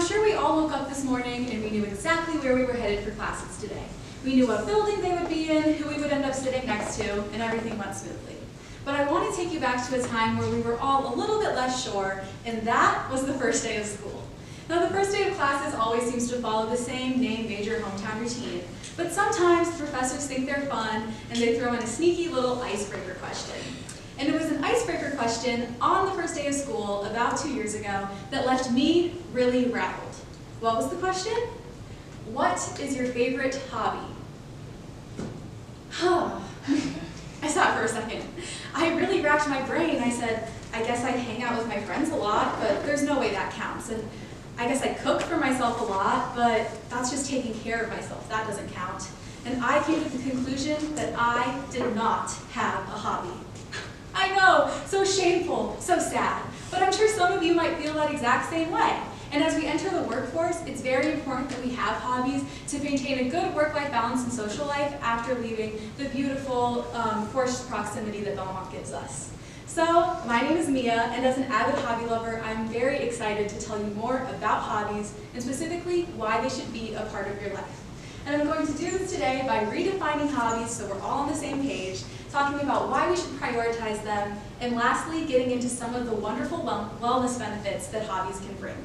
I'm sure we all woke up this morning and we knew exactly where we were headed for classes today. We knew what building they would be in, who we would end up sitting next to, and everything went smoothly. But I want to take you back to a time where we were all a little bit less sure, and that was the first day of school. Now, the first day of classes always seems to follow the same name, major, hometown routine, but sometimes the professors think they're fun and they throw in a sneaky little icebreaker question. And it was an icebreaker question on the first day of school about 2 years ago that left me really rattled. What was the question? What is your favorite hobby? I sat for a second. I really racked my brain. I said, I guess I hang out with my friends a lot, but there's no way that counts. And I guess I cook for myself a lot, but that's just taking care of myself. That doesn't count. And I came to the conclusion that I did not have a hobby. I know, so shameful, so sad. But I'm sure some of you might feel that exact same way. And as we enter the workforce, it's very important that we have hobbies to maintain a good work-life balance and social life after leaving the beautiful forced proximity that Belmont gives us. So, my name is Mia, and as an avid hobby lover, I'm very excited to tell you more about hobbies, and specifically why they should be a part of your life. And I'm going to do this today by redefining hobbies so we're all on the same page, talking about why we should prioritize them, and lastly, getting into some of the wonderful wellness benefits that hobbies can bring.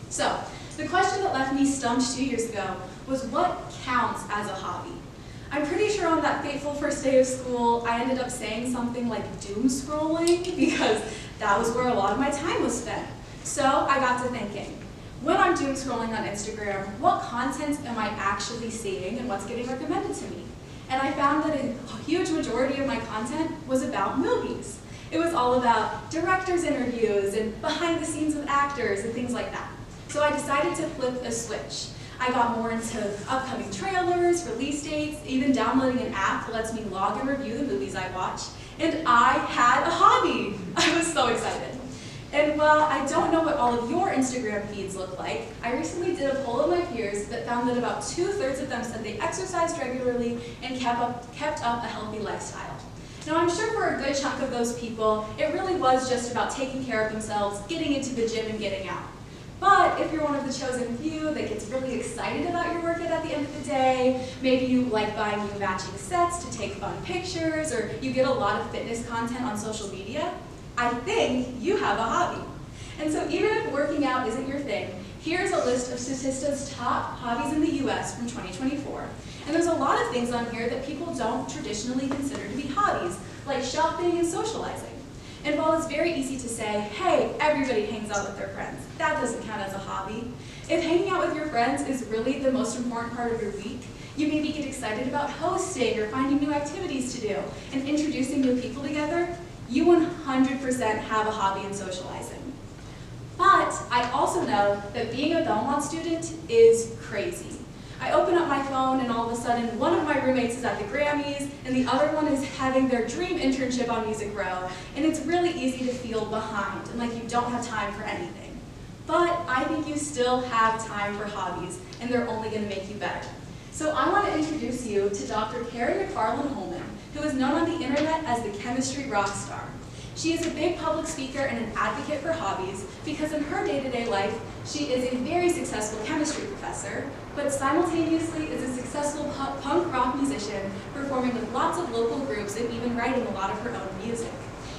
So, the question that left me stumped 2 years ago was what counts as a hobby? I'm pretty sure on that fateful first day of school, I ended up saying something like doom scrolling because that was where a lot of my time was spent. So I got to thinking, when I'm doom scrolling on Instagram, what content am I actually seeing and what's getting recommended to me? And I found that a huge majority of my content was about movies. It was all about directors' interviews and behind the scenes with actors and things like that. So I decided to flip a switch. I got more into upcoming trailers, release dates, even downloading an app that lets me log and review the movies I watch. And I had a hobby. I was so excited. And while I don't know what all of your Instagram feeds look like, I recently did a poll of my peers that found that about 2/3 of them said they exercised regularly and kept up a healthy lifestyle. Now, I'm sure for a good chunk of those people, it really was just about taking care of themselves, getting into the gym, and getting out. But if you're one of the chosen few that gets really excited about your workout at the end of the day, maybe you like buying new matching sets to take fun pictures, or you get a lot of fitness content on social media, I think you have a hobby. And so even if working out isn't your thing, here's a list of Statista's top hobbies in the US from 2024. And there's a lot of things on here that people don't traditionally consider to be hobbies, like shopping and socializing. And while it's very easy to say, hey, everybody hangs out with their friends, that doesn't count as a hobby. If hanging out with your friends is really the most important part of your week, you maybe get excited about hosting or finding new activities to do and introducing new people together, you 100% have a hobby in socializing. But I also know that being a Belmont student is crazy. I open up my phone and all of a sudden one of my roommates is at the Grammys and the other one is having their dream internship on Music Row, and it's really easy to feel behind and like you don't have time for anything. But I think you still have time for hobbies, and they're only going to make you better. So I want to introduce you to Dr. Carrie McFarland-Holman, who is known on the internet as the chemistry rock star. She is a big public speaker and an advocate for hobbies because in her day-to-day life, she is a very successful chemistry professor, but simultaneously is a successful punk rock musician, performing with lots of local groups and even writing a lot of her own music.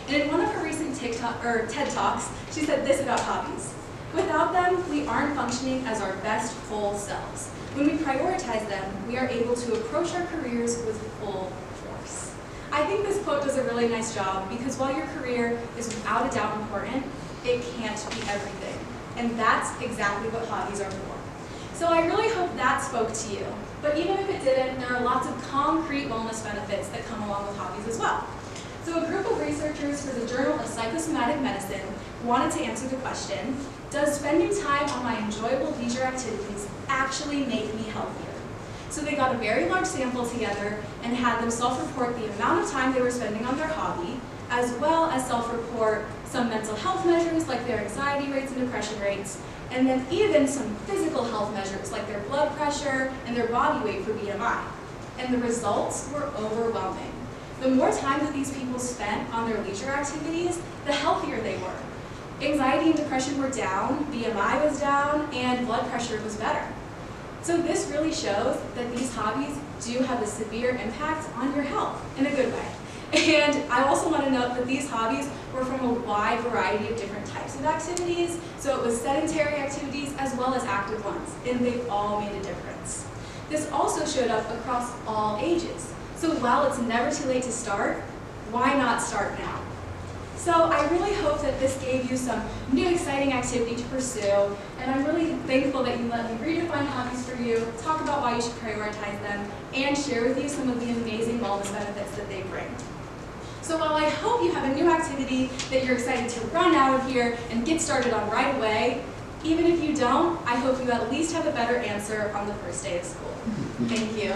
And in one of her recent TED Talks, she said this about hobbies: without them, we aren't functioning as our best whole selves. When we prioritize them, we are able to approach our careers with full force. I think this quote does a really nice job because while your career is without a doubt important, it can't be everything. And that's exactly what hobbies are for. So I really hope that spoke to you. But even if it didn't, there are lots of concrete wellness benefits that come along with hobbies as well. So a group of researchers for the Journal of Psychosomatic Medicine wanted to answer the question, does spending time on my enjoyable leisure activities actually make me healthier? So they got a very large sample together and had them self-report the amount of time they were spending on their hobby, as well as self-report some mental health measures like their anxiety rates and depression rates, and then even some physical health measures like their blood pressure and their body weight for BMI. And the results were overwhelming. The more time that these people spent on their leisure activities, the healthier they were. Anxiety and depression were down, BMI was down, and blood pressure was better. So this really shows that these hobbies do have a severe impact on your health in a good way. And I also want to note that these hobbies were from a wide variety of different types of activities. So it was sedentary activities as well as active ones, and they all made a difference. This also showed up across all ages. So while it's never too late to start, why not start now? So I really hope that this gave you some new exciting activity to pursue, and I'm really thankful that you let me redefine hobbies for you, talk about why you should prioritize them, and share with you some of the amazing wellness benefits that they bring. So while I hope you have a new activity that you're excited to run out of here and get started on right away, even if you don't, I hope you at least have a better answer on the first day of school. Thank you.